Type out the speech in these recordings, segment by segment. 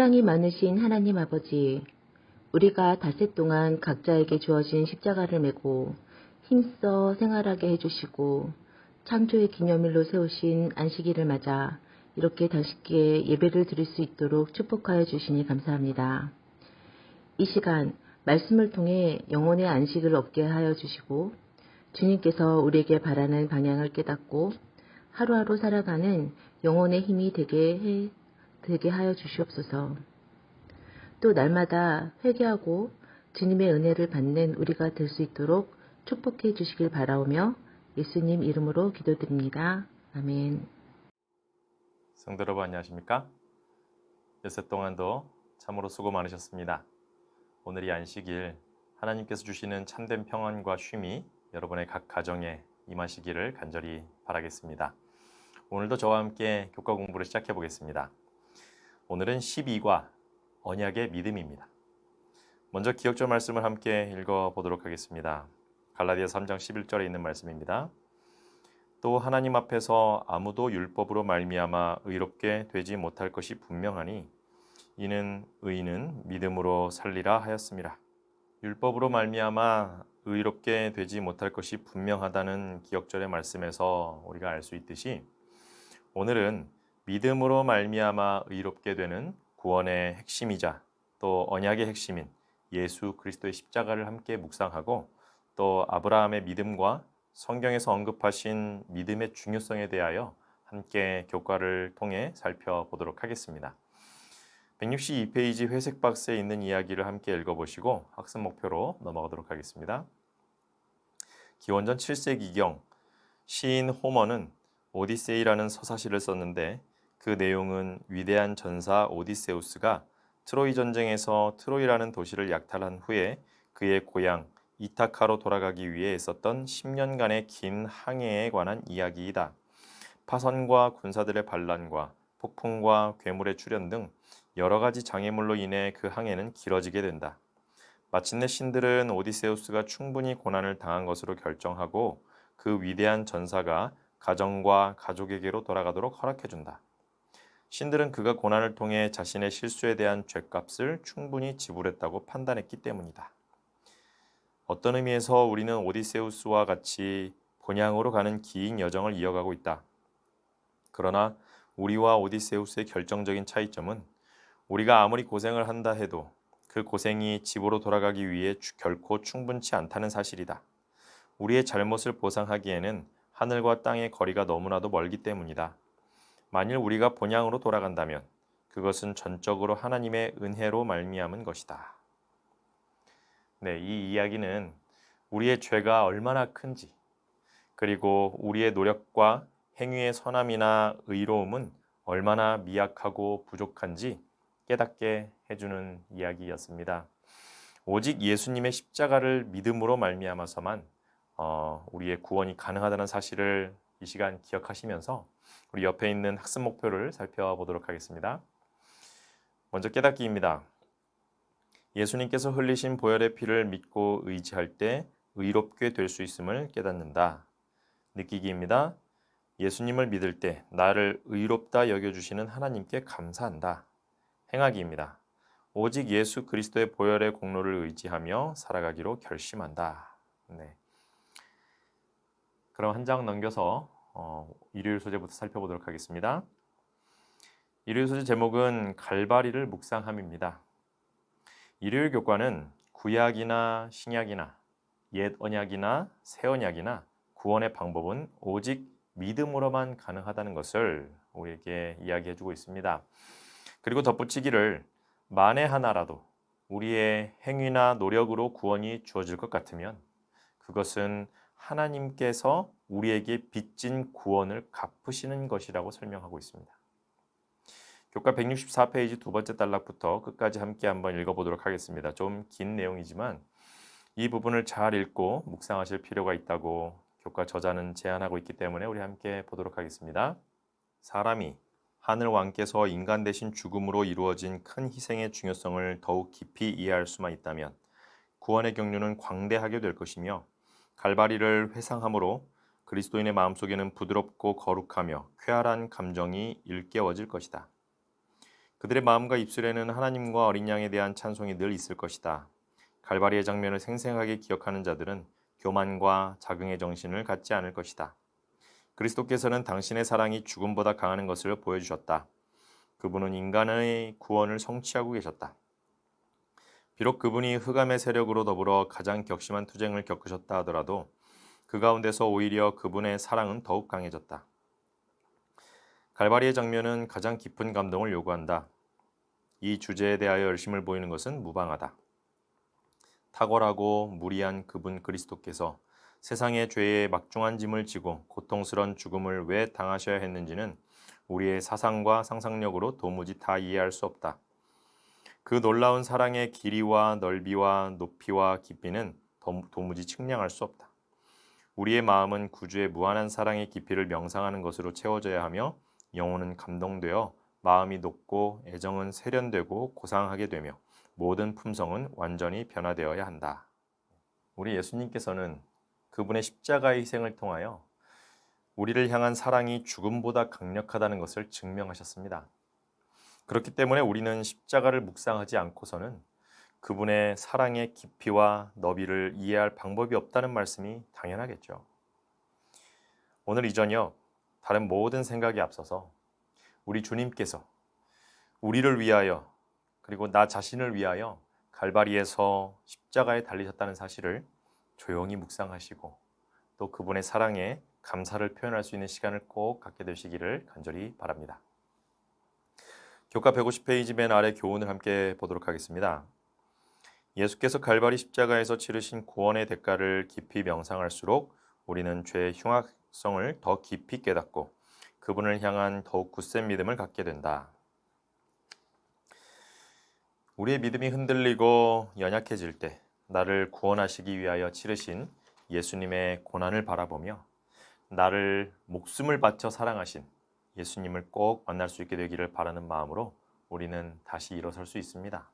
사랑이 많으신 하나님 아버지, 우리가 닷새 동안 각자에게 주어진 십자가를 메고 힘써 생활하게 해주시고 창조의 기념일로 세우신 안식일을 맞아 이렇게 다시기에 예배를 드릴 수 있도록 축복하여 주시니 감사합니다. 이 시간 말씀을 통해 영혼의 안식을 얻게 하여 주시고 주님께서 우리에게 바라는 방향을 깨닫고 하루하루 살아가는 영혼의 힘이 되게 하여 주시옵소서. 또 날마다 회개하고 주님의 은혜를 받는 우리가 될 수 있도록 축복해 주시길 바라오며 예수님 이름으로 기도드립니다. 아멘. 성도 여러분 안녕하십니까? 엿새 동안도 참으로 수고 많으셨습니다. 오늘 이 안식일 하나님께서 주시는 참된 평안과 쉼이 여러분의 각 가정에 임하시기를 간절히 바라겠습니다. 오늘도 저와 함께 교과 공부를 시작해 보겠습니다. 오늘은 12과 언약의 믿음입니다. 먼저 기억절 말씀을 함께 읽어보도록 하겠습니다. 갈라디아서 3장 11절에 있는 말씀입니다. 또 하나님 앞에서 아무도 율법으로 말미암아 의롭게 되지 못할 것이 분명하니 이는 의인은 믿음으로 살리라 하였습니다. 율법으로 말미암아 의롭게 되지 못할 것이 분명하다는 기억절의 말씀에서 우리가 알 수 있듯이 오늘은 믿음으로 말미암아 의롭게 되는 구원의 핵심이자 또 언약의 핵심인 예수 그리스도의 십자가를 함께 묵상하고 또 아브라함의 믿음과 성경에서 언급하신 믿음의 중요성에 대하여 함께 교과를 통해 살펴보도록 하겠습니다. 162페이지 회색 박스에 있는 이야기를 함께 읽어보시고 학습 목표로 넘어가도록 하겠습니다. 기원전 7세기경 시인 호머는 오디세이라는 서사시를 썼는데 그 내용은 위대한 전사 오디세우스가 트로이 전쟁에서 트로이라는 도시를 약탈한 후에 그의 고향 이타카로 돌아가기 위해 있었던 10년간의 긴 항해에 관한 이야기이다. 파선과 군사들의 반란과 폭풍과 괴물의 출현 등 여러 가지 장애물로 인해 그 항해는 길어지게 된다. 마침내 신들은 오디세우스가 충분히 고난을 당한 것으로 결정하고 그 위대한 전사가 가정과 가족에게로 돌아가도록 허락해준다. 신들은 그가 고난을 통해 자신의 실수에 대한 죗값을 충분히 지불했다고 판단했기 때문이다. 어떤 의미에서 우리는 오디세우스와 같이 본향으로 가는 긴 여정을 이어가고 있다. 그러나 우리와 오디세우스의 결정적인 차이점은 우리가 아무리 고생을 한다 해도 그 고생이 집으로 돌아가기 위해 결코 충분치 않다는 사실이다. 우리의 잘못을 보상하기에는 하늘과 땅의 거리가 너무나도 멀기 때문이다. 만일 우리가 본향으로 돌아간다면 그것은 전적으로 하나님의 은혜로 말미암은 것이다. 네, 이 이야기는 우리의 죄가 얼마나 큰지 그리고 우리의 노력과 행위의 선함이나 의로움은 얼마나 미약하고 부족한지 깨닫게 해주는 이야기였습니다. 오직 예수님의 십자가를 믿음으로 말미암아서만 우리의 구원이 가능하다는 사실을 이 시간 기억하시면서 우리 옆에 있는 학습 목표를 살펴보도록 하겠습니다. 먼저 깨닫기입니다. 예수님께서 흘리신 보혈의 피를 믿고 의지할 때 의롭게 될 수 있음을 깨닫는다. 느끼기입니다. 예수님을 믿을 때 나를 의롭다 여겨주시는 하나님께 감사한다. 행하기입니다. 오직 예수 그리스도의 보혈의 공로를 의지하며 살아가기로 결심한다. 네. 그럼 한 장 넘겨서 일요일 소재부터 살펴보도록 하겠습니다. 일요일 소재 제목은 갈바리를 묵상함입니다. 일요일 교과는 구약이나 신약이나 옛 언약이나 새 언약이나 구원의 방법은 오직 믿음으로만 가능하다는 것을 우리에게 이야기해주고 있습니다. 그리고 덧붙이기를 만에 하나라도 우리의 행위나 노력으로 구원이 주어질 것 같으면 그것은 하나님께서 우리에게 빚진 구원을 갚으시는 것이라고 설명하고 있습니다. 교과 164페이지 두 번째 단락부터 끝까지 함께 한번 읽어보도록 하겠습니다. 좀 긴 내용이지만 이 부분을 잘 읽고 묵상하실 필요가 있다고 교과 저자는 제안하고 있기 때문에 우리 함께 보도록 하겠습니다. 사람이 하늘 왕께서 인간 대신 죽음으로 이루어진 큰 희생의 중요성을 더욱 깊이 이해할 수만 있다면 구원의 경륜은 광대하게 될 것이며 갈바리를 회상함으로 그리스도인의 마음속에는 부드럽고 거룩하며 쾌활한 감정이 일깨워질 것이다. 그들의 마음과 입술에는 하나님과 어린 양에 대한 찬송이 늘 있을 것이다. 갈바리의 장면을 생생하게 기억하는 자들은 교만과 자긍의 정신을 갖지 않을 것이다. 그리스도께서는 당신의 사랑이 죽음보다 강한 것을 보여주셨다. 그분은 인간의 구원을 성취하고 계셨다. 비록 그분이 흑암의 세력으로 더불어 가장 격심한 투쟁을 겪으셨다 하더라도 그 가운데서 오히려 그분의 사랑은 더욱 강해졌다. 갈바리의 장면은 가장 깊은 감동을 요구한다. 이 주제에 대하여 열심을 보이는 것은 무방하다. 탁월하고 무리한 그분 그리스도께서 세상의 죄의 막중한 짐을 지고 고통스런 죽음을 왜 당하셔야 했는지는 우리의 사상과 상상력으로 도무지 다 이해할 수 없다. 그 놀라운 사랑의 길이와 넓이와 높이와 깊이는 도무지 측량할 수 없다. 우리의 마음은 구주의 무한한 사랑의 깊이를 명상하는 것으로 채워져야 하며 영혼은 감동되어 마음이 높고 애정은 세련되고 고상하게 되며 모든 품성은 완전히 변화되어야 한다. 우리 예수님께서는 그분의 십자가의 희생을 통하여 우리를 향한 사랑이 죽음보다 강력하다는 것을 증명하셨습니다. 그렇기 때문에 우리는 십자가를 묵상하지 않고서는 그분의 사랑의 깊이와 너비를 이해할 방법이 없다는 말씀이 당연하겠죠. 오늘 이 저녁 다른 모든 생각에 앞서서 우리 주님께서 우리를 위하여 그리고 나 자신을 위하여 갈바리에서 십자가에 달리셨다는 사실을 조용히 묵상하시고 또 그분의 사랑에 감사를 표현할 수 있는 시간을 꼭 갖게 되시기를 간절히 바랍니다. 교과 150페이지 맨 아래 교훈을 함께 보도록 하겠습니다. 예수께서 갈바리 십자가에서 치르신 구원의 대가를 깊이 명상할수록 우리는 죄의 흉악성을 더 깊이 깨닫고 그분을 향한 더욱 굳센 믿음을 갖게 된다. 우리의 믿음이 흔들리고 연약해질 때 나를 구원하시기 위하여 치르신 예수님의 고난을 바라보며 나를 목숨을 바쳐 사랑하신 예수님을 꼭 만날 수 있게 되기를 바라는 마음으로 우리는 다시 일어설 수 있습니다.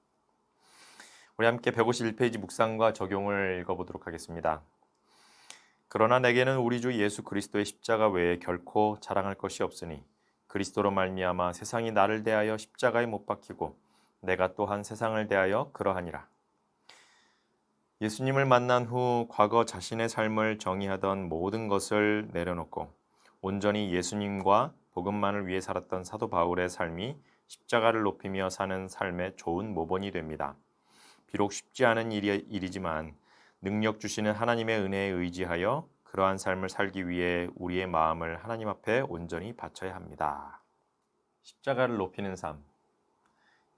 우리 함께 151페이지 묵상과 적용을 읽어보도록 하겠습니다. 그러나 내게는 우리 주 예수 그리스도의 십자가 외에 결코 자랑할 것이 없으니 그리스도로 말미암아 세상이 나를 대하여 십자가에 못 박히고 내가 또한 세상을 대하여 그러하니라. 예수님을 만난 후 과거 자신의 삶을 정의하던 모든 것을 내려놓고 온전히 예수님과 복음만을 위해 살았던 사도 바울의 삶이 십자가를 높이며 사는 삶의 좋은 모본이 됩니다. 비록 쉽지 않은 일이지만 능력 주시는 하나님의 은혜에 의지하여 그러한 삶을 살기 위해 우리의 마음을 하나님 앞에 온전히 바쳐야 합니다. 십자가를 높이는 삶,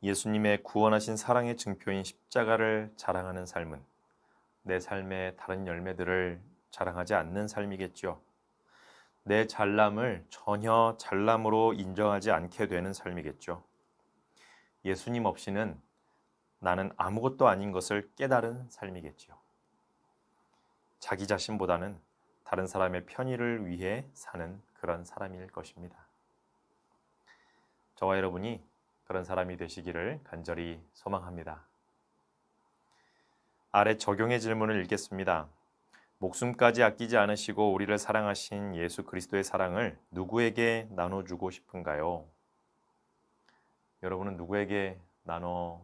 예수님의 구원하신 사랑의 증표인 십자가를 자랑하는 삶은 내 삶의 다른 열매들을 자랑하지 않는 삶이겠죠. 내 잘남을 전혀 잘남으로 인정하지 않게 되는 삶이겠죠. 예수님 없이는 나는 아무것도 아닌 것을 깨달은 삶이겠지요. 자기 자신보다는 다른 사람의 편의를 위해 사는 그런 사람일 것입니다. 저와 여러분이 그런 사람이 되시기를 간절히 소망합니다. 아래 적용의 질문을 읽겠습니다. 목숨까지 아끼지 않으시고 우리를 사랑하신 예수 그리스도의 사랑을 누구에게 나눠주고 싶은가요? 여러분은 누구에게 나눠주고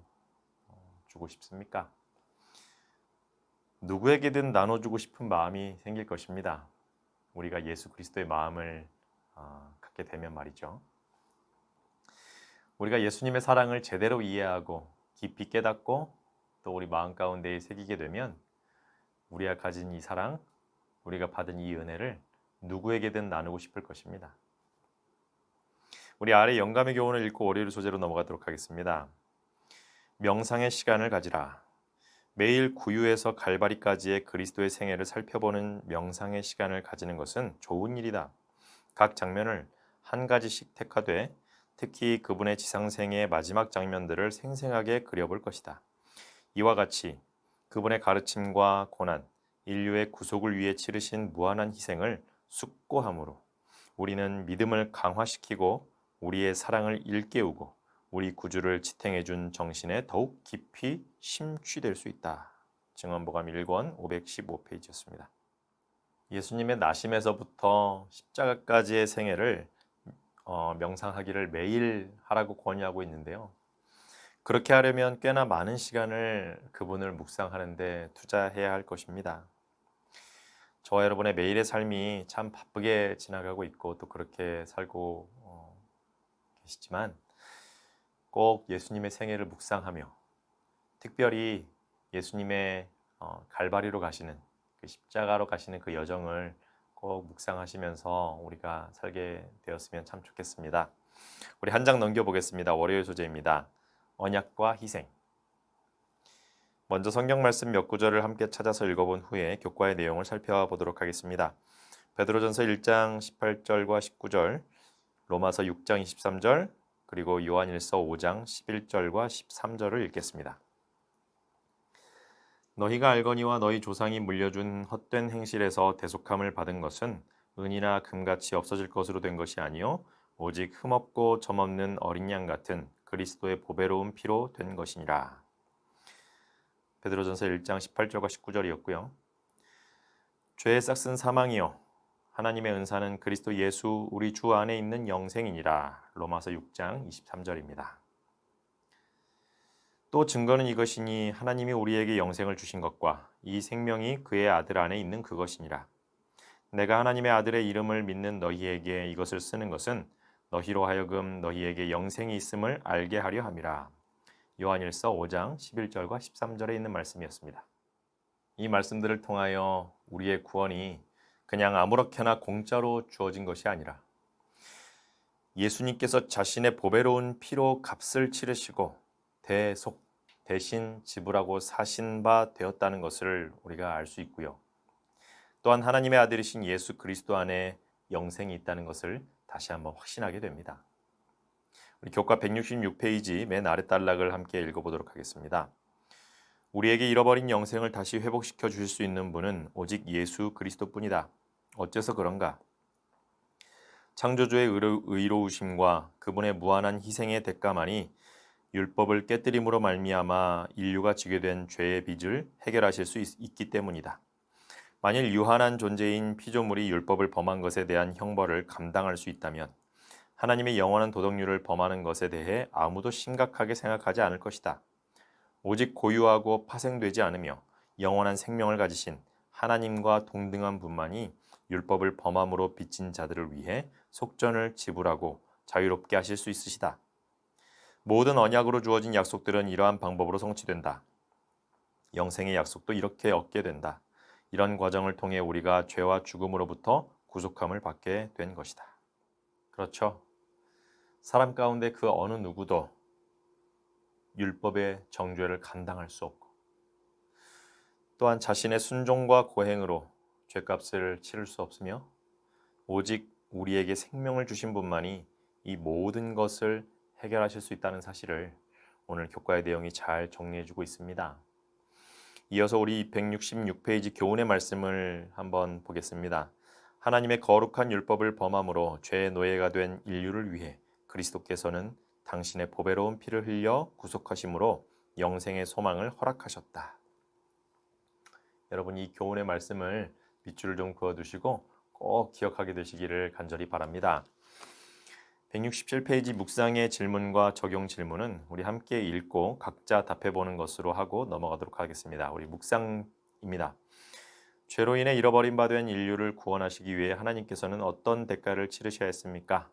싶습니까? 누구에게든 나눠주고 싶은 마음이 생길 것입니다. 우리가 예수 그리스도의 마음을 갖게 되면 말이죠. 우리가 예수님의 사랑을 제대로 이해하고 깊이 깨닫고 또 우리 마음 가운데에 새기게 되면 우리가 가진 이 사랑, 우리가 받은 이 은혜를 누구에게든 나누고 싶을 것입니다. 우리 아래 영감의 교훈을 읽고 월요일 소재로 넘어가도록 하겠습니다. 명상의 시간을 가지라. 매일 구유에서 갈바리까지의 그리스도의 생애를 살펴보는 명상의 시간을 가지는 것은 좋은 일이다. 각 장면을 한 가지씩 택하되 특히 그분의 지상생애의 마지막 장면들을 생생하게 그려볼 것이다. 이와 같이 그분의 가르침과 고난, 인류의 구속을 위해 치르신 무한한 희생을 숙고함으로 우리는 믿음을 강화시키고 우리의 사랑을 일깨우고 우리 구주를 지탱해준 정신에 더욱 깊이 심취될 수 있다. 증언보감 1권 515페이지였습니다. 예수님의 나심에서부터 십자가까지의 생애를 명상하기를 매일 하라고 권유하고 있는데요. 그렇게 하려면 꽤나 많은 시간을 그분을 묵상하는데 투자해야 할 것입니다. 저와 여러분의 매일의 삶이 참 바쁘게 지나가고 있고 또 그렇게 살고 계시지만 꼭 예수님의 생애를 묵상하며 특별히 예수님의 갈바리로 가시는 그 십자가로 가시는 그 여정을 꼭 묵상하시면서 우리가 살게 되었으면 참 좋겠습니다. 우리 한 장 넘겨보겠습니다. 월요일 소재입니다. 언약과 희생. 먼저 성경 말씀 몇 구절을 함께 찾아서 읽어본 후에 교과의 내용을 살펴보도록 하겠습니다. 베드로전서 1장 18절과 19절, 로마서 6장 23절, 그리고 요한일서 5장 11절과 13절을 읽겠습니다. 너희가 알거니와 너희 조상이 물려준 헛된 행실에서 대속함을 받은 것은 은이나 금같이 없어질 것으로 된 것이 아니요 오직 흠없고 점없는 어린 양 같은 그리스도의 보배로운 피로 된 것이니라. 베드로전서 1장 18절과 19절이었고요. 죄의 싹슨 사망이요 하나님의 은사는 그리스도 예수 우리 주 안에 있는 영생이니라. 로마서 6장 23절입니다. 또 증거는 이것이니 하나님이 우리에게 영생을 주신 것과 이 생명이 그의 아들 안에 있는 그것이니라. 내가 하나님의 아들의 이름을 믿는 너희에게 이것을 쓰는 것은 너희로 하여금 너희에게 영생이 있음을 알게 하려 함이라. 요한일서 5장 11절과 13절에 있는 말씀이었습니다. 이 말씀들을 통하여 우리의 구원이 그냥 아무렇게나 공짜로 주어진 것이 아니라 예수님께서 자신의 보배로운 피로 값을 치르시고 대신 지불하고 사신 바 되었다는 것을 우리가 알 수 있고요. 또한 하나님의 아들이신 예수 그리스도 안에 영생이 있다는 것을 다시 한번 확신하게 됩니다. 우리 교과 166페이지 맨 아래 단락을 함께 읽어보도록 하겠습니다. 우리에게 잃어버린 영생을 다시 회복시켜 주실 수 있는 분은 오직 예수 그리스도뿐이다. 어째서 그런가? 창조주의 의로우심과 그분의 무한한 희생의 대가만이 율법을 깨뜨림으로 말미암아 인류가 지게 된 죄의 빚을 해결하실 수 있기 때문이다. 만일 유한한 존재인 피조물이 율법을 범한 것에 대한 형벌을 감당할 수 있다면 하나님의 영원한 도덕률을 범하는 것에 대해 아무도 심각하게 생각하지 않을 것이다. 오직 고유하고 파생되지 않으며 영원한 생명을 가지신 하나님과 동등한 분만이 율법을 범함으로 빚진 자들을 위해 속전을 지불하고 자유롭게 하실 수 있으시다. 모든 언약으로 주어진 약속들은 이러한 방법으로 성취된다. 영생의 약속도 이렇게 얻게 된다. 이런 과정을 통해 우리가 죄와 죽음으로부터 구속함을 받게 된 것이다. 그렇죠. 사람 가운데 그 어느 누구도 율법의 정죄를 감당할 수 없고 또한 자신의 순종과 고행으로 죄값을 치를 수 없으며 오직 우리에게 생명을 주신 분만이 이 모든 것을 해결하실 수 있다는 사실을 오늘 교과의 내용이 잘 정리해주고 있습니다. 이어서 우리 166페이지 교훈의 말씀을 한번 보겠습니다. 하나님의 거룩한 율법을 범함으로 죄의 노예가 된 인류를 위해 그리스도께서는 당신의 보배로운 피를 흘려 구속하심으로 영생의 소망을 허락하셨다. 여러분 이 교훈의 말씀을 밑줄을 좀 그어두시고 꼭 기억하게 되시기를 간절히 바랍니다. 167페이지 묵상의 질문과 적용 질문은 우리 함께 읽고 각자 답해보는 것으로 하고 넘어가도록 하겠습니다. 우리 묵상입니다. 죄로 인해 잃어버린 바 된 인류를 구원하시기 위해 하나님께서는 어떤 대가를 치르셔야 했습니까?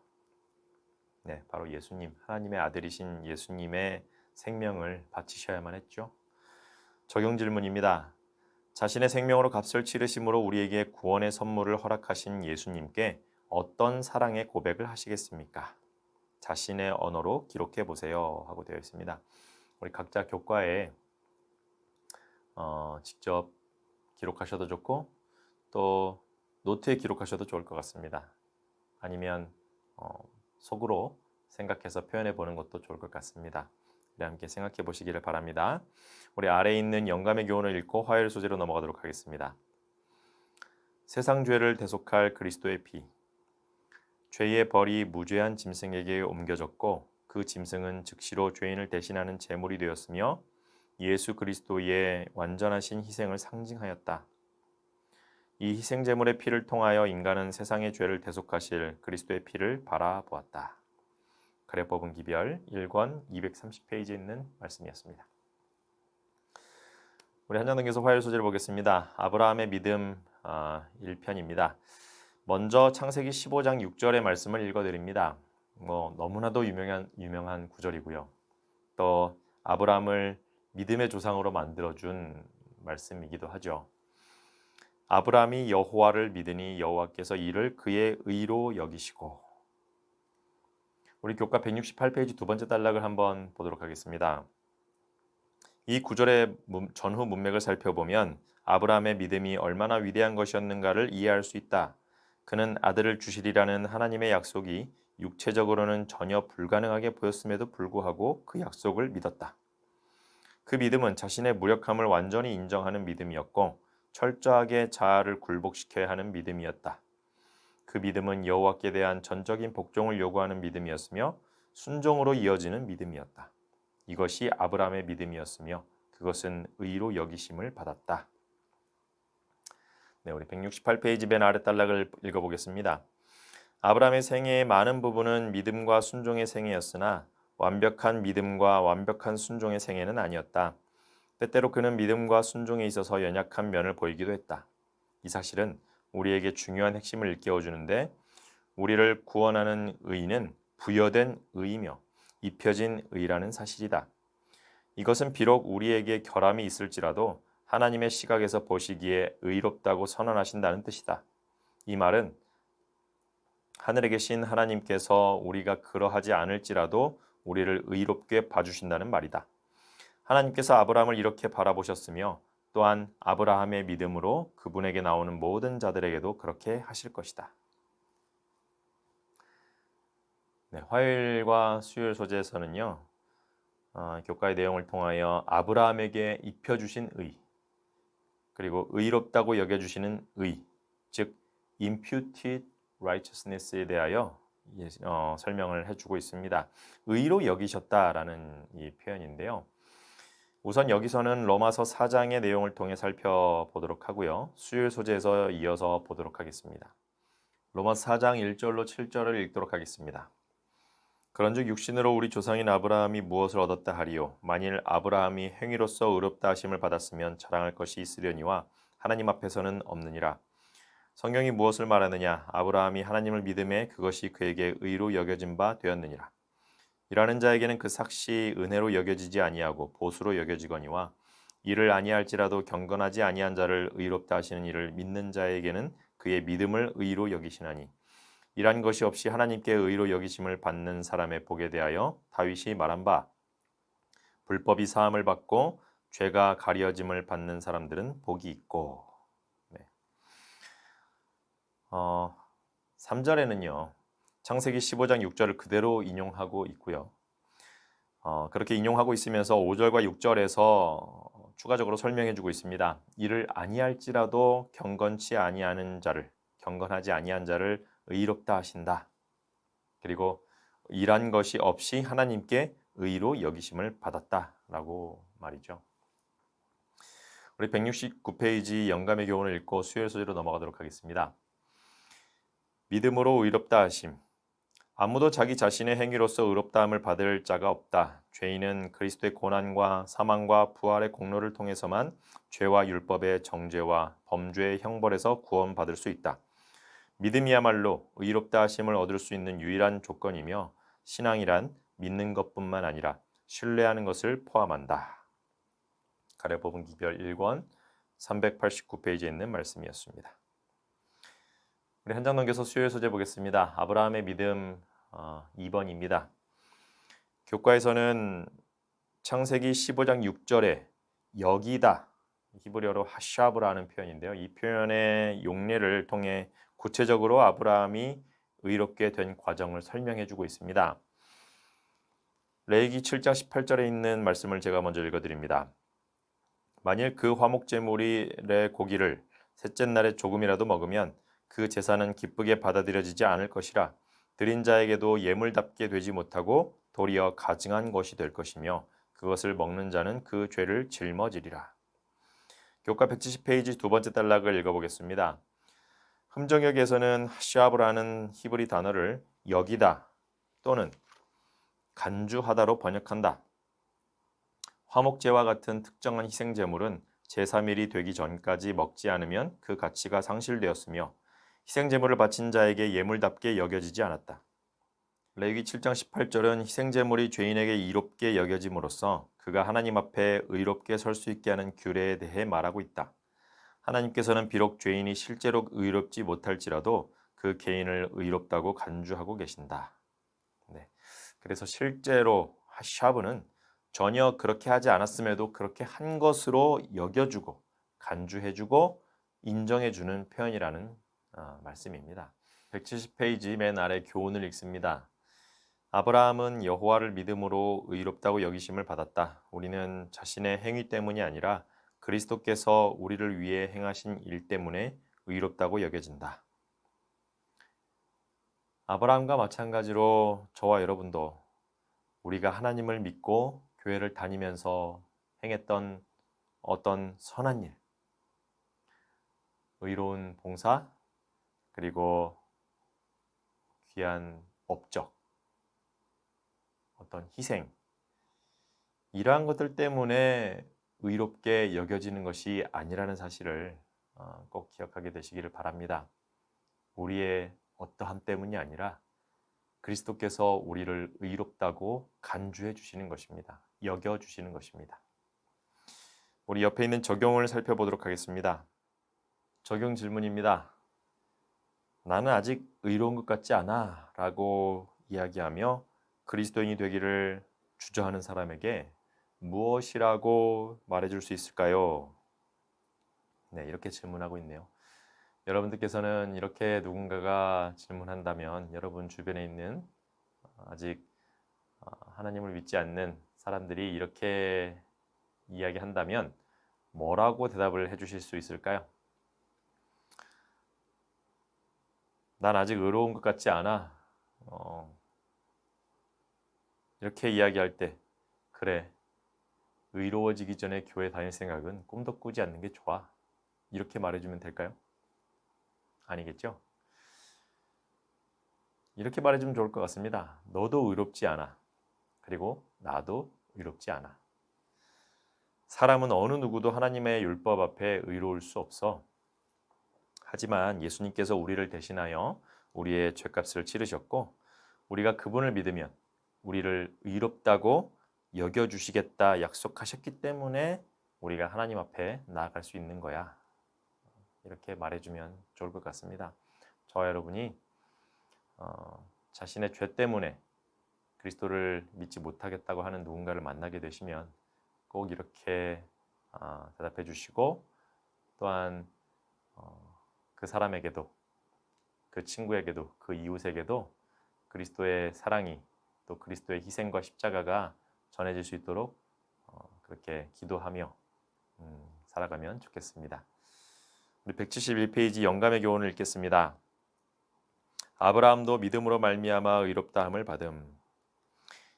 네, 바로 예수님, 하나님의 아들이신 예수님의 생명을 바치셔야만 했죠. 적용 질문입니다. 자신의 생명으로 값을 치르심으로 우리에게 구원의 선물을 허락하신 예수님께 어떤 사랑의 고백을 하시겠습니까? 자신의 언어로 기록해 보세요 하고 되어 있습니다. 우리 각자 교과에 직접 기록하셔도 좋고 또 노트에 기록하셔도 좋을 것 같습니다. 아니면 속으로 생각해서 표현해 보는 것도 좋을 것 같습니다. 우리 함께 생각해 보시기를 바랍니다. 우리 아래에 있는 영감의 교훈을 읽고 화요일 소재로 넘어가도록 하겠습니다. 세상 죄를 대속할 그리스도의 피. 죄의 벌이 무죄한 짐승에게 옮겨졌고 그 짐승은 즉시로 죄인을 대신하는 제물이 되었으며 예수 그리스도의 완전하신 희생을 상징하였다. 이 희생제물의 피를 통하여 인간은 세상의 죄를 대속하실 그리스도의 피를 바라보았다. 가려법은 기별 1권 230페이지에 있는 말씀이었습니다. 우리 한 장 넘겨서 화요일 소재를 보겠습니다. 아브라함의 믿음 1편입니다. 먼저 창세기 15장 6절의 말씀을 읽어드립니다. 너무나도 유명한 구절이고요. 또 아브라함을 믿음의 조상으로 만들어준 말씀이기도 하죠. 아브라함이 여호와를 믿으니 여호와께서 이를 그의 의로 여기시고. 우리 교과 168페이지 두 번째 단락을 한번 보도록 하겠습니다. 이 구절의 전후 문맥을 살펴보면 아브라함의 믿음이 얼마나 위대한 것이었는가를 이해할 수 있다. 그는 아들을 주시리라는 하나님의 약속이 육체적으로는 전혀 불가능하게 보였음에도 불구하고 그 약속을 믿었다. 그 믿음은 자신의 무력함을 완전히 인정하는 믿음이었고 철저하게 자아를 굴복시켜야 하는 믿음이었다. 그 믿음은 여호와께 대한 전적인 복종을 요구하는 믿음이었으며 순종으로 이어지는 믿음이었다. 이것이 아브라함의 믿음이었으며 그것은 의로 여기심을 받았다. 네, 우리 168페이지 맨 아래 단락을 읽어보겠습니다. 아브라함의 생애의 많은 부분은 믿음과 순종의 생애였으나 완벽한 믿음과 완벽한 순종의 생애는 아니었다. 때때로 그는 믿음과 순종에 있어서 연약한 면을 보이기도 했다. 이 사실은 우리에게 중요한 핵심을 일깨워주는데 우리를 구원하는 의는 부여된 의이며 입혀진 의라는 사실이다. 이것은 비록 우리에게 결함이 있을지라도 하나님의 시각에서 보시기에 의롭다고 선언하신다는 뜻이다. 이 말은 하늘에 계신 하나님께서 우리가 그러하지 않을지라도 우리를 의롭게 봐주신다는 말이다. 하나님께서 아브라함을 이렇게 바라보셨으며 또한 아브라함의 믿음으로 그분에게 나오는 모든 자들에게도 그렇게 하실 것이다. 네, 화요일과 수요일 소재에서는요. 교과의 내용을 통하여 아브라함에게 입혀주신 의, 그리고 의롭다고 여겨주시는 의, 즉 imputed righteousness에 대하여 설명을 해주고 있습니다. 의로 여기셨다라는 이 표현인데요. 우선 여기서는 로마서 4장의 내용을 통해 살펴보도록 하고요. 수요일 소재에서 이어서 보도록 하겠습니다. 로마서 4장 1절로 7절을 읽도록 하겠습니다. 그런즉 육신으로 우리 조상인 아브라함이 무엇을 얻었다 하리요? 만일 아브라함이 행위로서 의롭다 하심을 받았으면 자랑할 것이 있으려니와 하나님 앞에서는 없느니라. 성경이 무엇을 말하느냐? 아브라함이 하나님을 믿음에 그것이 그에게 의로 여겨진 바 되었느니라. 일하는 자에게는 그 삭시 은혜로 여겨지지 아니하고 보수로 여겨지거니와 이를 아니할지라도 경건하지 아니한 자를 의롭다 하시는 이를 믿는 자에게는 그의 믿음을 의로 여기시나니 이란 것이 없이 하나님께 의로 여기심을 받는 사람의 복에 대하여 다윗이 말한 바 불법이 사함을 받고 죄가 가려짐을 받는 사람들은 복이 있고. 네. 3절에는요. 창세기 15장 6절을 그대로 인용하고 있고요. 그렇게 인용하고 있으면서 5절과 6절에서 추가적으로 설명해 주고 있습니다. 이를 아니할지라도 경건치 아니하는 자를, 경건하지 아니한 자를 의롭다 하신다. 그리고 일한 것이 없이 하나님께 의로 여기심을 받았다라고 말이죠. 우리 169페이지 영감의 교훈을 읽고 수요일 소재로 넘어가도록 하겠습니다. 믿음으로 의롭다 하심. 아무도 자기 자신의 행위로서 의롭다함을 받을 자가 없다. 죄인은 그리스도의 고난과 사망과 부활의 공로를 통해서만 죄와 율법의 정죄와 범죄의 형벌에서 구원받을 수 있다. 믿음이야말로 의롭다 하심을 얻을 수 있는 유일한 조건이며 신앙이란 믿는 것뿐만 아니라 신뢰하는 것을 포함한다. 가려법은 기별 1권 389페이지에 있는 말씀이었습니다. 우리 한 장 넘겨서 수요일 소재 보겠습니다. 아브라함의 믿음 2번입니다. 교과에서는 창세기 15장 6절에 여기다, 히브리어로 하샤브라는 표현인데요. 이 표현의 용례를 통해 구체적으로 아브라함이 의롭게 된 과정을 설명해 주고 있습니다. 레위기 7장 18절에 있는 말씀을 제가 먼저 읽어드립니다. 만일 그 화목제물의 고기를 셋째 날에 조금이라도 먹으면 그 제사는 기쁘게 받아들여지지 않을 것이라 드린 자에게도 예물답게 되지 못하고 도리어 가증한 것이 될 것이며 그것을 먹는 자는 그 죄를 짊어지리라. 교과 170페이지 두 번째 단락을 읽어보겠습니다. 흠정역에서는 하샤브라는 히브리 단어를 여기다 또는 간주하다로 번역한다. 화목제와 같은 특정한 희생제물은 제3일이 되기 전까지 먹지 않으면 그 가치가 상실되었으며 희생제물을 바친 자에게 예물답게 여겨지지 않았다. 레위기 7장 18절은 희생제물이 죄인에게 이롭게 여겨짐으로써 그가 하나님 앞에 의롭게 설 수 있게 하는 규례에 대해 말하고 있다. 하나님께서는 비록 죄인이 실제로 의롭지 못할지라도 그 개인을 의롭다고 간주하고 계신다. 네. 그래서 실제로 하샤브는 전혀 그렇게 하지 않았음에도 그렇게 한 것으로 여겨주고 간주해주고 인정해주는 표현이라는 말씀입니다. 170페이지 맨 아래 교훈을 읽습니다. 아브라함은 여호와를 믿음으로 의롭다고 여기심을 받았다. 우리는 자신의 행위 때문이 아니라 그리스도께서 우리를 위해 행하신 일 때문에 의롭다고 여겨진다. 아브라함과 마찬가지로 저와 여러분도 우리가 하나님을 믿고 교회를 다니면서 행했던 어떤 선한 일, 의로운 봉사, 그리고 귀한 업적, 어떤 희생, 이러한 것들 때문에 의롭게 여겨지는 것이 아니라는 사실을 꼭 기억하게 되시기를 바랍니다. 우리의 어떠함 때문이 아니라 그리스도께서 우리를 의롭다고 간주해 주시는 것입니다. 여겨 주시는 것입니다. 우리 옆에 있는 적용을 살펴보도록 하겠습니다. 적용 질문입니다. 나는 아직 의로운 것 같지 않아 라고 이야기하며 그리스도인이 되기를 주저하는 사람에게 무엇이라고 말해줄 수 있을까요? 네, 이렇게 질문하고 있네요. 여러분들께서는 이렇게 누군가가 질문한다면 여러분 주변에 있는 아직 하나님을 믿지 않는 사람들이 이렇게 이야기한다면 뭐라고 대답을 해주실 수 있을까요? 난 아직 의로운 것 같지 않아. 이렇게 이야기할 때 그래, 의로워지기 전에 교회 다닐 생각은 꿈도 꾸지 않는 게 좋아. 이렇게 말해주면 될까요? 아니겠죠? 이렇게 말해주면 좋을 것 같습니다. 너도 의롭지 않아. 그리고 나도 의롭지 않아. 사람은 어느 누구도 하나님의 율법 앞에 의로울 수 없어. 하지만 예수님께서 우리를 대신하여 우리의 죄값을 치르셨고 우리가 그분을 믿으면 우리를 의롭다고 여겨주시겠다 약속하셨기 때문에 우리가 하나님 앞에 나아갈 수 있는 거야. 이렇게 말해주면 좋을 것 같습니다. 저와 여러분이 자신의 죄 때문에 그리스도를 믿지 못하겠다고 하는 누군가를 만나게 되시면 꼭 이렇게 대답해 주시고 또한 그 사람에게도 그 친구에게도 그 이웃에게도 그리스도의 사랑이 또 그리스도의 희생과 십자가가 전해질 수 있도록 그렇게 기도하며 살아가면 좋겠습니다. 우리 171페이지 영감의 교훈을 읽겠습니다. 아브라함도 믿음으로 말미암아 의롭다함을 받음.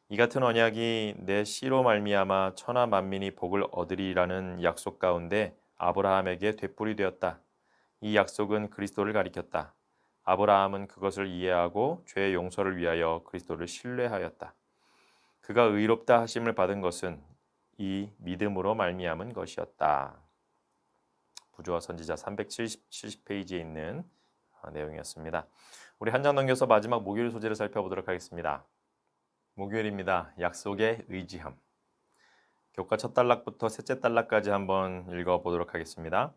이 같은 언약이 내 씨로 말미암아 천하 만민이 복을 얻으리라는 약속 가운데 아브라함에게 되풀이 되었다. 이 약속은 그리스도를 가리켰다. 아브라함은 그것을 이해하고 죄의 용서를 위하여 그리스도를 신뢰하였다. 그가 의롭다 하심을 받은 것은 이 믿음으로 말미암은 것이었다. 부조와 선지자 370페이지에 있는 내용이었습니다. 우리 한 장 넘겨서 마지막 목요일 소재를 살펴보도록 하겠습니다. 목요일입니다. 약속의 의지함. 교과 첫 단락부터 셋째 단락까지 한번 읽어보도록 하겠습니다.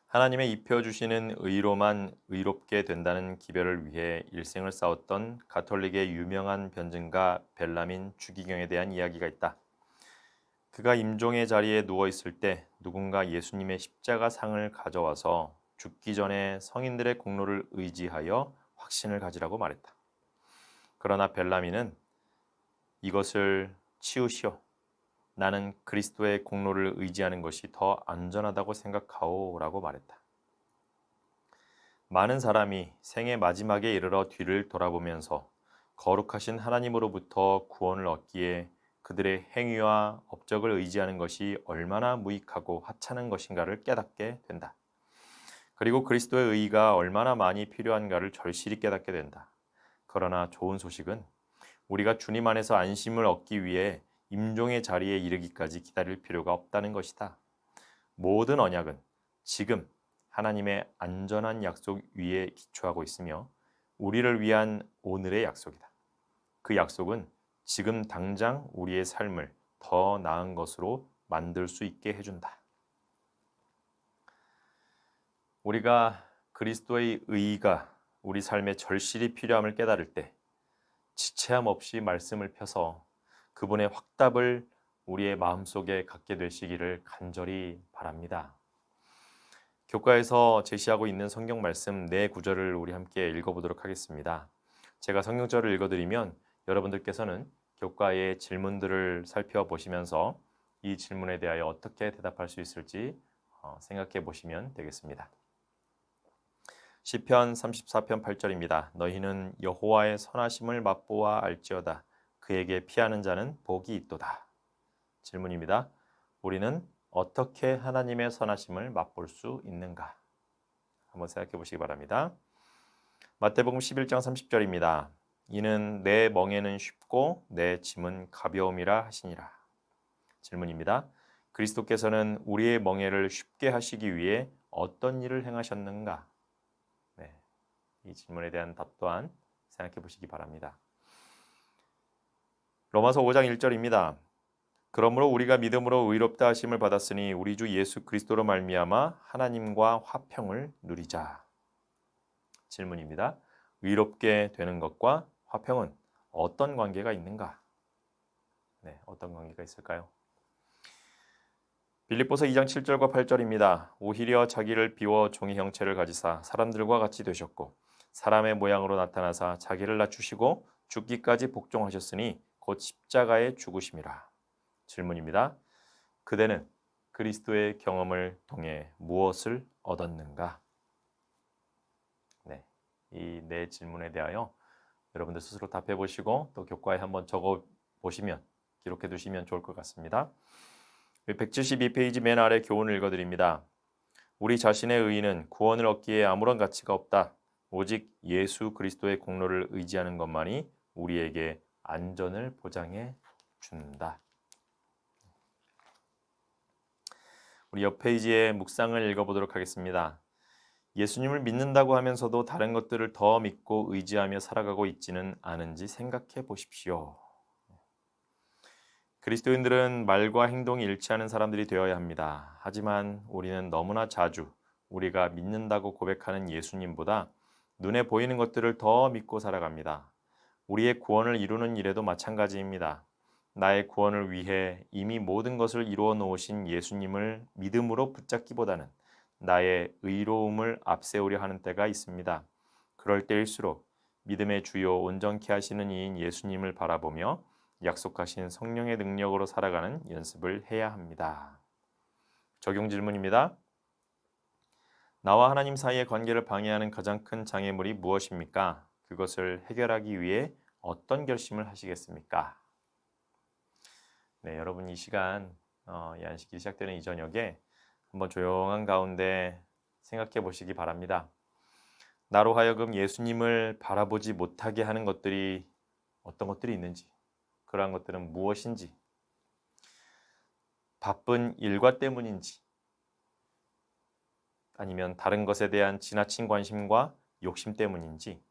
하나님의 입혀주시는 의로만 의롭게 된다는 기별을 위해 일생을 싸웠던 가톨릭의 유명한 변증가 벨라민 주기경에 대한 이야기가 있다. 그가 임종의 자리에 누워있을 때 누군가 예수님의 십자가 상을 가져와서 죽기 전에 성인들의 공로를 의지하여 확신을 가지라고 말했다. 그러나 벨라민은 이것을 치우시오. 나는 그리스도의 공로를 의지하는 것이 더 안전하다고 생각하오 라고 말했다. 많은 사람이 생의 마지막에 이르러 뒤를 돌아보면서 거룩하신 하나님으로부터 구원을 얻기에 그들의 행위와 업적을 의지하는 것이 얼마나 무익하고 하찮은 것인가를 깨닫게 된다. 그리고 그리스도의 의의가 얼마나 많이 필요한가를 절실히 깨닫게 된다. 그러나 좋은 소식은 우리가 주님 안에서 안심을 얻기 위해 임종의 자리에 이르기까지 기다릴 필요가 없다는 것이다. 모든 언약은 지금 하나님의 안전한 약속 위에 기초하고 있으며 우리를 위한 오늘의 약속이다. 그 약속은 지금 당장 우리의 삶을 더 나은 것으로 만들 수 있게 해준다. 우리가 그리스도의 의의가 우리 삶에 절실히 필요함을 깨달을 때 지체함 없이 말씀을 펴서 그분의 확답을 우리의 마음속에 갖게 되시기를 간절히 바랍니다. 교과에서 제시하고 있는 성경 말씀 네 구절을 우리 함께 읽어보도록 하겠습니다. 제가 성경절을 읽어드리면 여러분들께서는 교과의 질문들을 살펴보시면서 이 질문에 대하여 어떻게 대답할 수 있을지 생각해 보시면 되겠습니다. 시편 34편 8절입니다. 너희는 여호와의 선하심을 맛보아 알지어다. 그에게 피하는 자는 복이 있도다. 질문입니다. 우리는 어떻게 하나님의 선하심을 맛볼 수 있는가? 한번 생각해 보시기 바랍니다. 마태복음 11장 30절입니다. 이는 내 멍에는 쉽고 내 짐은 가벼움이라 하시니라. 질문입니다. 그리스도께서는 우리의 멍에를 쉽게 하시기 위해 어떤 일을 행하셨는가? 네, 이 질문에 대한 답 또한 생각해 보시기 바랍니다. 로마서 5장 1절입니다. 그러므로 우리가 믿음으로 의롭다 하심을 받았으니 우리 주 예수 그리스도로 말미암아 하나님과 화평을 누리자. 질문입니다. 의롭게 되는 것과 화평은 어떤 관계가 있는가? 네, 어떤 관계가 있을까요? 빌립보서 2장 7절과 8절입니다. 오히려 자기를 비워 종의 형체를 가지사 사람들과 같이 되셨고 사람의 모양으로 나타나사 자기를 낮추시고 죽기까지 복종하셨으니 곧 십자가에 죽으심이라. 질문입니다. 그대는 그리스도의 경험을 통해 무엇을 얻었는가? 네, 이 네 질문에 대하여 여러분들 스스로 답해 보시고 또 교과에 한번 적어 보시면 기록해 두시면 좋을 것 같습니다. 172페이지 맨 아래 교훈을 읽어드립니다. 우리 자신의 의의는 구원을 얻기에 아무런 가치가 없다. 오직 예수 그리스도의 공로를 의지하는 것만이 우리에게 안전을 보장해 준다. 우리 옆 페이지의 묵상을 읽어보도록 하겠습니다. 예수님을 믿는다고 하면서도 다른 것들을 더 믿고 의지하며 살아가고 있지는 않은지 생각해 보십시오. 그리스도인들은 말과 행동이 일치하는 사람들이 되어야 합니다. 하지만 우리는 너무나 자주 우리가 믿는다고 고백하는 예수님보다 눈에 보이는 것들을 더 믿고 살아갑니다. 우리의 구원을 이루는 일에도 마찬가지입니다. 나의 구원을 위해 이미 모든 것을 이루어 놓으신 예수님을 믿음으로 붙잡기보다는 나의 의로움을 앞세우려 하는 때가 있습니다. 그럴 때일수록 믿음의 주요 온전케 하시는 이인 예수님을 바라보며 약속하신 성령의 능력으로 살아가는 연습을 해야 합니다. 적용 질문입니다. 나와 하나님 사이의 관계를 방해하는 가장 큰 장애물이 무엇입니까? 그것을 해결하기 위해 어떤 결심을 하시겠습니까? 네, 여러분 이 시간 이 안식이 시작되는 이 저녁에 한번 조용한 가운데 생각해 보시기 바랍니다. 나로 하여금 예수님을 바라보지 못하게 하는 것들이 어떤 것들이 있는지, 그러한 것들은 무엇인지, 바쁜 일과 때문인지, 아니면 다른 것에 대한 지나친 관심과 욕심 때문인지,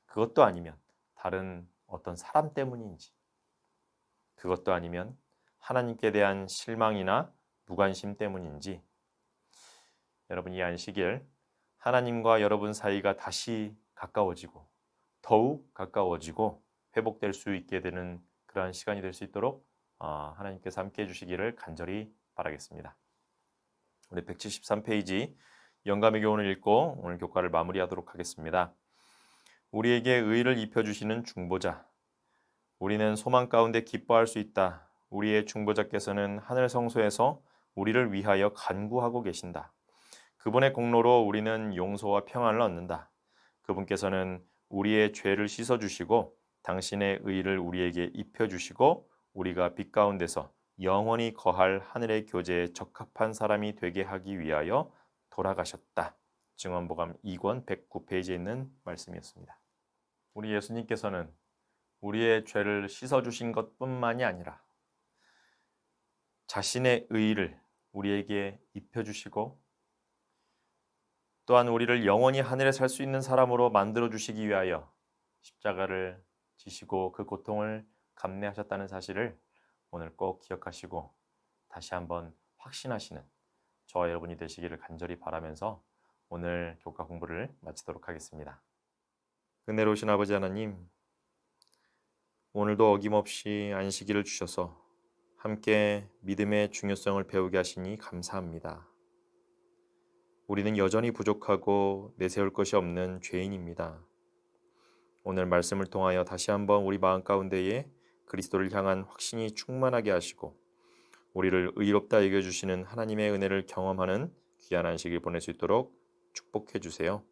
그것도 아니면 다른 어떤 사람 때문인지, 그것도 아니면 하나님께 대한 실망이나 무관심 때문인지, 여러분 이 안식일 하나님과 여러분 사이가 다시 가까워지고 더욱 가까워지고 회복될 수 있게 되는 그러한 시간이 될 수 있도록 하나님께서 함께해 주시기를 간절히 바라겠습니다. 우리 173페이지 영감의 교훈을 읽고 오늘 교과를 마무리하도록 하겠습니다. 우리에게 의를 입혀주시는 중보자. 우리는 소망 가운데 기뻐할 수 있다. 우리의 중보자께서는 하늘 성소에서 우리를 위하여 간구하고 계신다. 그분의 공로로 우리는 용서와 평안을 얻는다. 그분께서는 우리의 죄를 씻어주시고 당신의 의를 우리에게 입혀주시고 우리가 빛 가운데서 영원히 거할 하늘의 교제에 적합한 사람이 되게 하기 위하여 돌아가셨다. 증언복음 2권 109페이지에 있는 말씀이었습니다. 우리 예수님께서는 우리의 죄를 씻어주신 것뿐만이 아니라 자신의 의의를 우리에게 입혀주시고 또한 우리를 영원히 하늘에 살 수 있는 사람으로 만들어주시기 위하여 십자가를 지시고 그 고통을 감내하셨다는 사실을 오늘 꼭 기억하시고 다시 한번 확신하시는 저와 여러분이 되시기를 간절히 바라면서 오늘 교과 공부를 마치도록 하겠습니다. 은혜로우신 아버지 하나님, 오늘도 어김없이 안식일을 주셔서 함께 믿음의 중요성을 배우게 하시니 감사합니다. 우리는 여전히 부족하고 내세울 것이 없는 죄인입니다. 오늘 말씀을 통하여 다시 한번 우리 마음 가운데에 그리스도를 향한 확신이 충만하게 하시고 우리를 의롭다 여겨주시는 하나님의 은혜를 경험하는 귀한 안식일 보낼 수 있도록 축복해 주세요.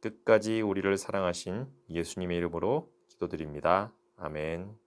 끝까지 우리를 사랑하신 예수님의 이름으로 기도드립니다. 아멘.